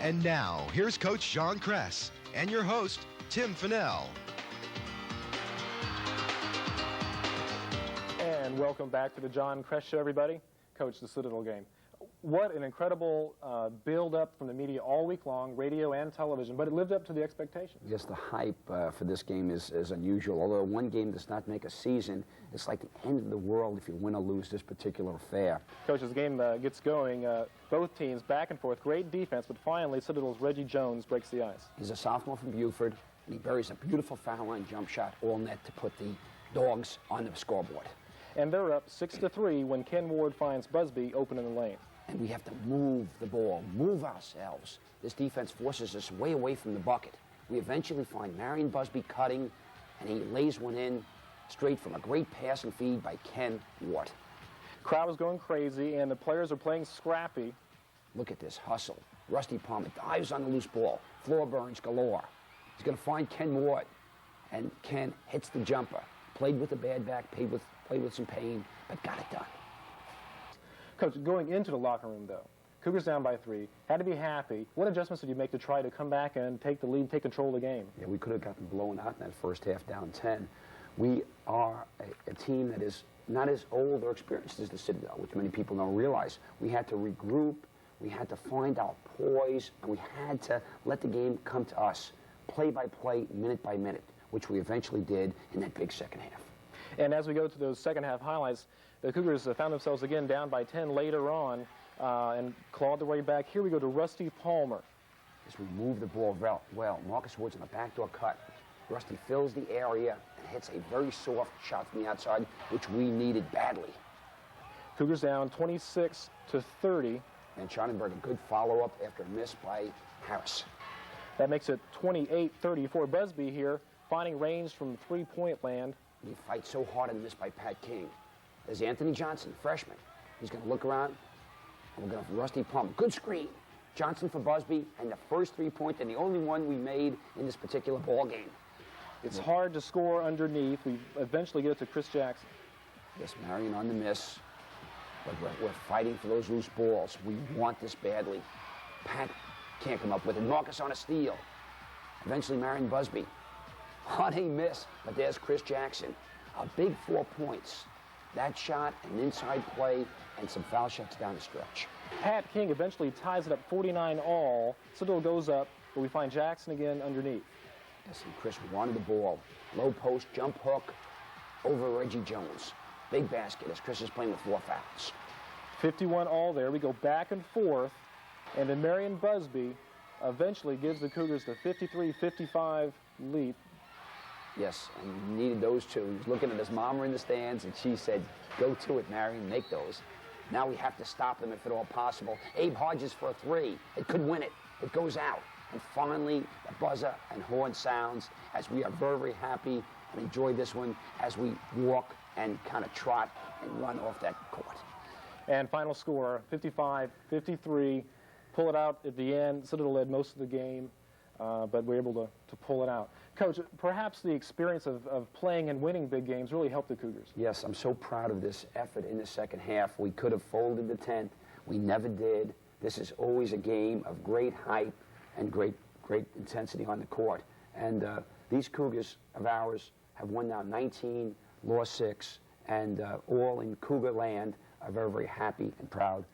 And now, here's Coach John Kresse and your host, Tim Fennell. And welcome back to the John Kresse Show, everybody. Coach, the Citadel game. What an incredible build-up from the media all week long, radio and television, but it lived up to the expectations. Yes, the hype for this game is unusual. Although one game does not make a season, it's like the end of the world if you win or lose this particular affair. Coach, as the game gets going, both teams back and forth, great defense, but finally Citadel's Reggie Jones breaks the ice. He's a sophomore from Buford, and he buries a beautiful foul line jump shot, all net to put the Dogs on the scoreboard. And they're up 6-3 when Ken Ward finds Busby open in the lane. And we have to move the ball, move ourselves. This defense forces us way away from the bucket. We eventually find Marion Busby cutting, and he lays one in straight from a great pass and feed by Ken Ward. Crowd is going crazy, and the players are playing scrappy. Look at this hustle. Rusty Palmer dives on the loose ball. Floor burns galore. He's going to find Ken Ward, and Ken hits the jumper. Played with a bad back, played with some pain, but got it done. Coach, going into the locker room, though, Cougars down by 3, had to be happy. What adjustments did you make to try to come back and take the lead, take control of the game? Yeah, we could have gotten blown out in that first half, down 10. We are a team that is not as old or experienced as the Citadel, which many people don't realize. We had to regroup, we had to find our poise, and we had to let the game come to us, play by play, minute by minute, which we eventually did in that big second half. And as we go to those second half highlights, the Cougars found themselves again down by 10 later on and clawed their way back. Here we go to Rusty Palmer. As we move the ball well, Marcus Woods on a backdoor cut. Rusty fills the area and hits a very soft shot from the outside, which we needed badly. Cougars down 26-30. And Schonenberg, a good follow-up after a miss by Harris. That makes it 28-34. Busby here, finding range from three-point land. He fights so hard and missed by Pat King. There's Anthony Johnson, freshman. He's going to look around, and we're going to have Rusty Palmer. Good screen. Johnson for Busby, and the first three-point, and the only one we made in this particular ball game. It's hard to score underneath. We eventually get it to Chris Jackson. Yes, Marion on the miss, but we're fighting for those loose balls. We want this badly. Pat can't come up with it. Marcus on a steal. Eventually, Marion Busby on a miss, but there's Chris Jackson. A big 4 points. That shot, an inside play, and some foul shots down the stretch. Pat King eventually ties it up 49-all. Citadel goes up, but we find Jackson again underneath. Yes, and Chris wanted the ball. Low post, jump hook, over Reggie Jones. Big basket as Chris is playing with 4 fouls. 51-all there. We go back and forth, and then Marion Busby eventually gives the Cougars the 53-55 lead. Yes, and he needed those two. He was looking at his mama in the stands, and she said, go to it, Marion, make those. Now we have to stop them if at all possible. Abe Hodges for a 3. It could win it. It goes out. And finally, the buzzer and horn sounds as we are very, very happy and enjoy this one as we walk and kind of trot and run off that court. And final score, 55-53. Pull it out at the end. Citadel led most of the game, but we're able to pull it out. Coach, perhaps the experience of playing and winning big games really helped the Cougars. Yes, I'm so proud of this effort in the second half. We could have folded the tent. We never did. This is always a game of great hype and great intensity on the court. And these Cougars of ours have won now 19, lost 6, and all in Cougar land are very, very happy and proud